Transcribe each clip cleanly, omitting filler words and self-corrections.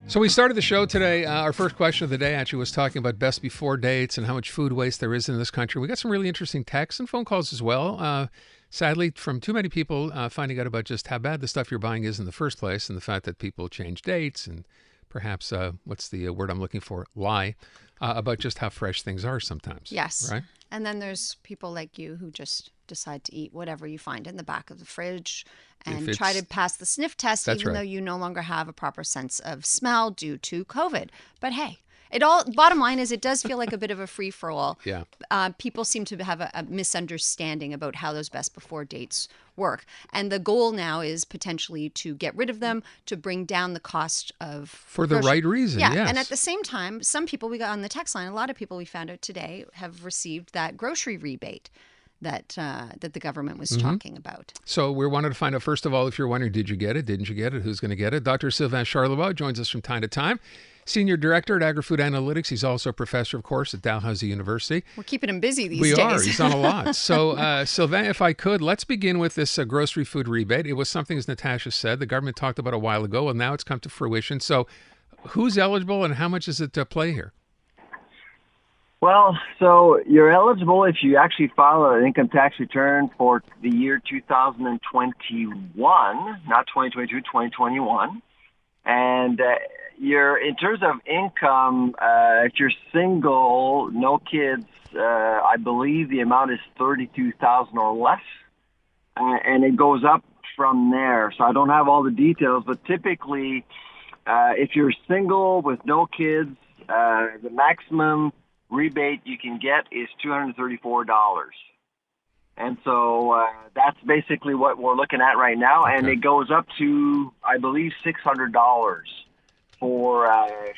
So we started the show today. Our first question of the day actually was talking about best before dates and how much food waste there is in this country. We got some really interesting texts and phone calls as well. Sadly, from too many people finding out about just how bad the stuff you're buying is in the first place, and the fact that people change dates and perhaps, what's the word I'm looking for, lie about just how fresh things are sometimes. Yes. Right? And then there's people like you who just decide to eat whatever you find in the back of the fridge and try to pass the sniff test, even though you no longer have a proper sense of smell due to COVID. But hey, bottom line is it does feel like a bit of a free-for-all. Yeah. People seem to have a misunderstanding about how those best before dates work. And the goal now is potentially to get rid of them, to bring down the cost of... For the right reason, yeah. Yes. And at the same time, some people we got on the text line, a lot of people we found out today have received that grocery rebate that the government was talking about. So we wanted to find out, first of all, if you're wondering, did you get it? Didn't you get it? Who's going to get it? Dr. SYLVAIN CHARLEBOIS joins us from time to time. Senior Director at Agri-Food Analytics. He's also a professor, of course, at Dalhousie University. We're keeping him busy these days. We are. He's on a lot. So, SYLVAIN, if I could, let's begin with this grocery food rebate. It was something, as Natasha said, the government talked about a while ago, and now it's come to fruition. So who's eligible and how much is it to play here? Well, so you're eligible if you actually file an income tax return for the year 2021, not 2022, 2021. And you're, in terms of income, if you're single, no kids, I believe the amount is $32,000 or less, and it goes up from there. So I don't have all the details, but typically, if you're single with no kids, the maximum rebate you can get is $234. And so that's basically what we're looking at right now. Okay. And it goes up to, I believe, $600 for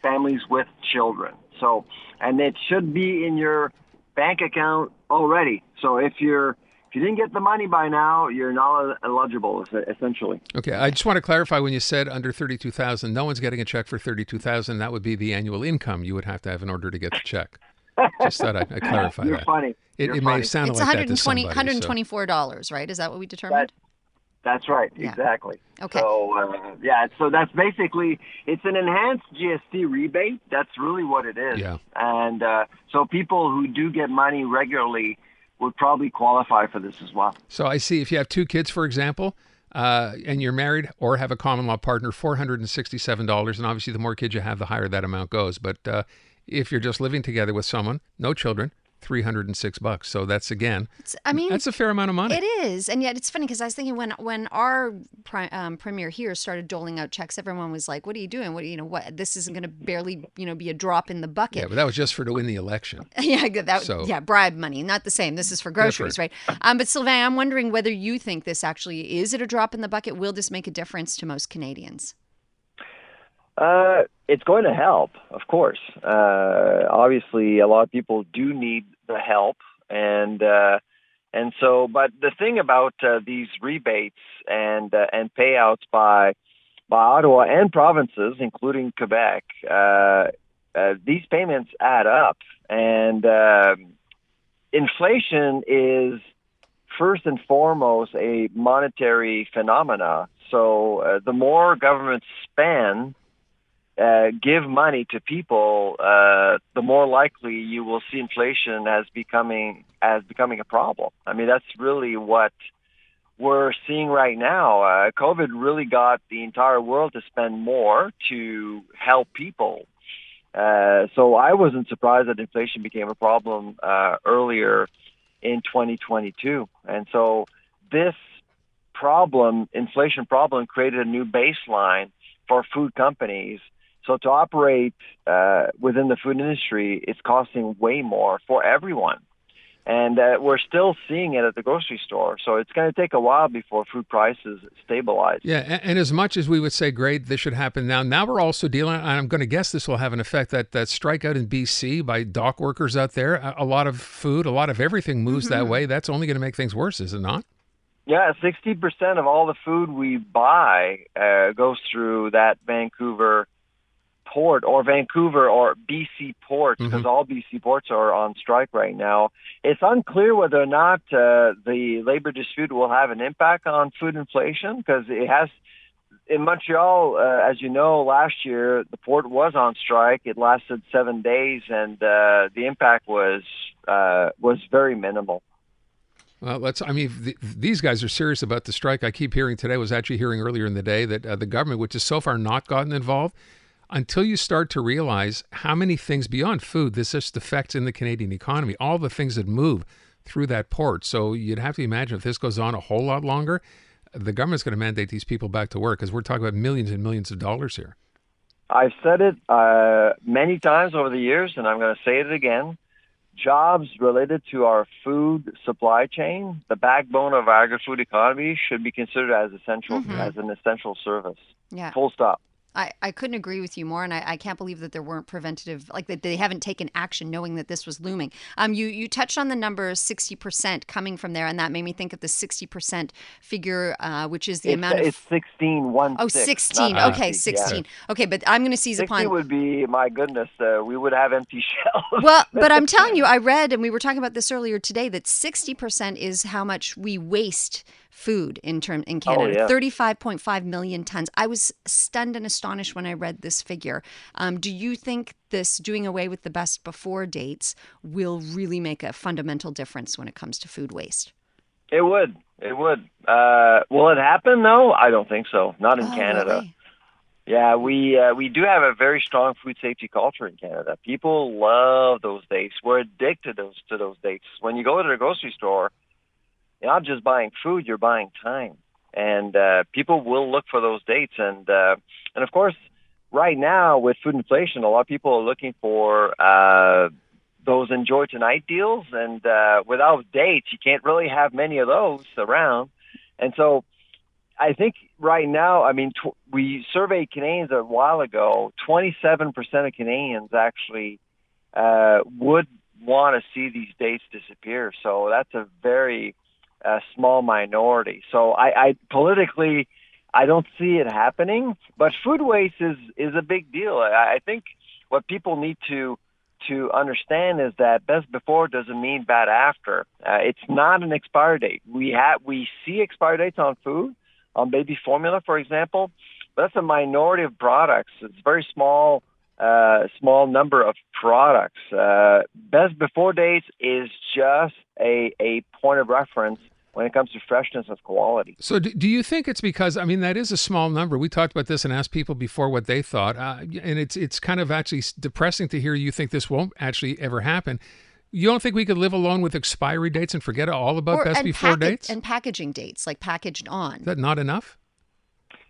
families with children. So, and it should be in your bank account already. So if you didn't get the money by now, you're not eligible, essentially. Okay, I just want to clarify, when you said under $32,000, no one's getting a check for $32,000. That would be the annual income you would have to have in order to get the check. Just thought I'd clarify You're that. Funny. It may have sounded like that to somebody. $124, right? Is that what we determined? That's right, yeah. Exactly. Okay. So, so that's basically, it's an enhanced GST rebate. That's really what it is. Yeah. And so people who do get money regularly would probably qualify for this as well. So I see, if you have two kids, for example, and you're married or have a common law partner, $467. And obviously the more kids you have, the higher that amount goes. But if you're just living together with someone, no children, $306. So that's, again, that's a fair amount of money. It is. And yet it's funny because I was thinking when our premier here started doling out checks, everyone was like, what are you doing? What this isn't going to barely, be a drop in the bucket. Yeah, but that was just to win the election. Bribe money, not the same. This is for groceries, right? But SYLVAIN, I'm wondering whether you think this actually, is it a drop in the bucket? Will this make a difference to most Canadians? It's going to help, of course. Obviously, a lot of people do need the help, and so. But the thing about these rebates and payouts by Ottawa and provinces, including Quebec, these payments add up, and inflation is first and foremost a monetary phenomena. So the more governments spend, give money to people, the more likely you will see inflation as becoming a problem. I mean, that's really what we're seeing right now. COVID really got the entire world to spend more to help people. So I wasn't surprised that inflation became a problem earlier in 2022. And so this inflation problem, created a new baseline for food companies. So to operate within the food industry, it's costing way more for everyone. And we're still seeing it at the grocery store. So it's going to take a while before food prices stabilize. Yeah, and as much as we would say, great, this should happen now we're also dealing, and I'm going to guess this will have an effect, that strike out in BC by dock workers out there. A lot of food, a lot of everything moves that way. That's only going to make things worse, is it not? Yeah, 60% of all the food we buy goes through that Vancouver port, or Vancouver or BC ports, because all BC ports are on strike right now. It's unclear whether or not the labor dispute will have an impact on food inflation, because in Montreal, as you know, last year the port was on strike. It lasted 7 days, and the impact was very minimal. Well, these guys are serious about the strike. I keep hearing today, was actually hearing earlier in the day, that the government, which has so far not gotten involved, until you start to realize how many things beyond food this just affects in the Canadian economy, all the things that move through that port. So you'd have to imagine if this goes on a whole lot longer, the government's going to mandate these people back to work, because we're talking about millions and millions of dollars here. I've said it many times over the years, and I'm going to say it again. Jobs related to our food supply chain, the backbone of our agri-food economy, should be considered as essential, as an essential service. Yeah. Full stop. I couldn't agree with you more, and I can't believe that there weren't preventative, like that they haven't taken action knowing that this was looming. You touched on the number 60% coming from there, and that made me think of the 60% figure, which is the amount of... It's 16, 1, Oh, 6, 16. Okay, 16. Yeah. Okay, but I'm going to seize 60 upon... would be, my goodness, we would have empty shelves. Well, but I'm telling you, I read, and we were talking about this earlier today, that 60% is how much we waste food in Canada. Oh, yeah. 35.5 million tons. I was stunned and astonished when I read this figure. Do you think this doing away with the best before dates will really make a fundamental difference when it comes to food waste? It would. Will it happen, though? I don't think so. Not in Canada. Really? Yeah, we do have a very strong food safety culture in Canada. People love those dates. We're addicted to those dates. When you go to the grocery store, you're not just buying food, you're buying time. And people will look for those dates. And of course, right now with food inflation, a lot of people are looking for those enjoy tonight deals. And without dates, you can't really have many of those around. And so I think right now, I mean, we surveyed Canadians a while ago. 27% of Canadians actually would want to see these dates disappear. So that's a very small minority. So I politically, I don't see it happening. But food waste is a big deal. I think what people need to understand is that best before doesn't mean bad after. It's not an expiry date. We see expiry dates on food, on baby formula, for example, but that's a minority of products. It's a very small number of products. Best before dates is just a point of reference when it comes to freshness of quality. So do you think it's because, I mean, that is a small number. We talked about this and asked people before what they thought, and it's kind of actually depressing to hear you think this won't actually ever happen. You don't think we could live alone with expiry dates and forget all about best before dates? And packaging dates, like packaged on. Is that not enough?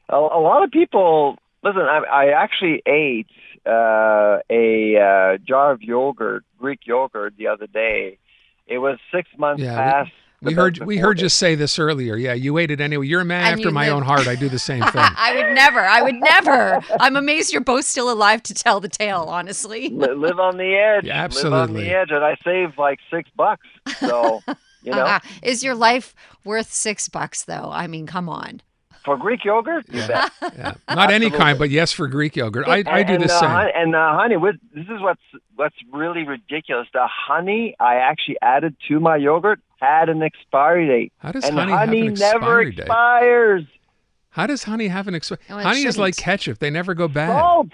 A lot of people, listen, I actually ate a jar of yogurt, Greek yogurt, the other day. It was 6 months past. We heard you say this earlier. Yeah, you ate it anyway. You're a man after my own heart. I do the same thing. I would never. I'm amazed you're both still alive to tell the tale, honestly. Live on the edge. Yeah, absolutely. Live on the edge, and I saved like $6. So, you know. Is your life worth $6 though? I mean, come on. For Greek yogurt? You bet. Yeah. Not any kind, but yes, for Greek yogurt. I do the same. Honey, this is what's really ridiculous. The honey I actually added to my yogurt had an expiry date. How does honey have an never expiry expires. Date? How does honey have an expiry? Honey is like ketchup. They never go bad.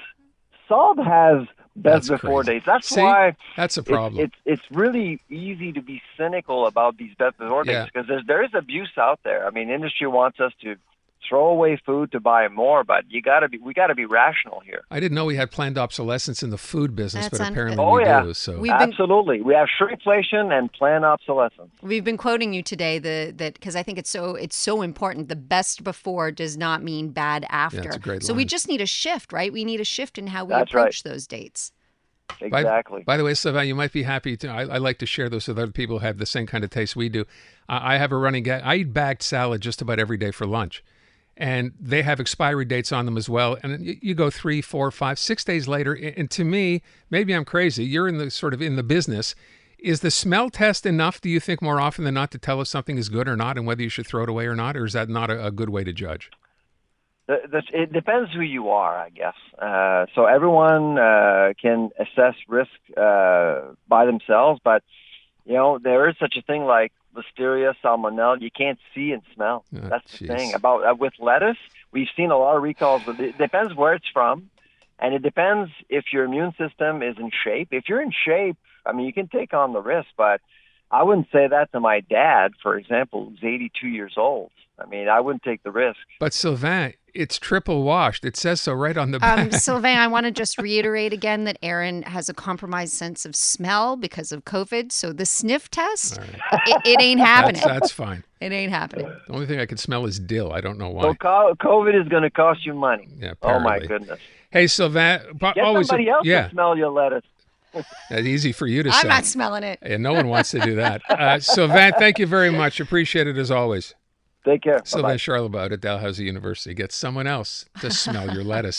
Salt has best before dates. That's why that's a problem. It's really easy to be cynical about these best before dates because there is abuse out there. I mean, industry wants us to throw away food to buy more, but we got to be rational here. I didn't know we had planned obsolescence in the food business, but apparently we do. So absolutely, we have shrinkflation and planned obsolescence. We've been quoting you today that because I think it's so important. The best before does not mean bad after. Yeah, that's a great so line. we just need a shift, right? We need a shift in how we approach those dates. Exactly. By the way, SYLVAIN, you might be happy to. I like to share those with other people who have the same kind of taste we do. I have a running gag. I eat bagged salad just about every day for lunch. And they have expiry dates on them as well. And you go 3, 4, 5, 6 days later. And to me, maybe I'm crazy. You're in the business. Is the smell test enough, do you think, more often than not to tell us something is good or not and whether you should throw it away or not? Or is that not a good way to judge? It depends who you are, I guess. So everyone can assess risk by themselves. But, there is such a thing like Listeria, Salmonella, you can't see and smell. That's the thing. With lettuce, We've seen a lot of recalls, but it depends where it's from. And it depends if your immune system is in shape. If you're in shape, I mean, you can take on the risk, but I wouldn't say that to my dad, for example, who's 82 years old. I mean, I wouldn't take the risk. But Sylvain, it's triple washed. It says so right on the back. Sylvain, I want to just reiterate again that Aaron has a compromised sense of smell because of COVID. So the sniff test, it ain't happening. That's fine. It ain't happening. The only thing I can smell is dill. I don't know why. So COVID is going to cost you money. Yeah, apparently. Oh, my goodness. Hey, Sylvain. Get somebody else to smell your lettuce. That's easy for you to say. I'm not smelling it. And no one wants to do that. Sylvain, thank you very much. Appreciate it as always. Take care. Sylvain Charlebois at Dalhousie University. Get someone else to smell your lettuce.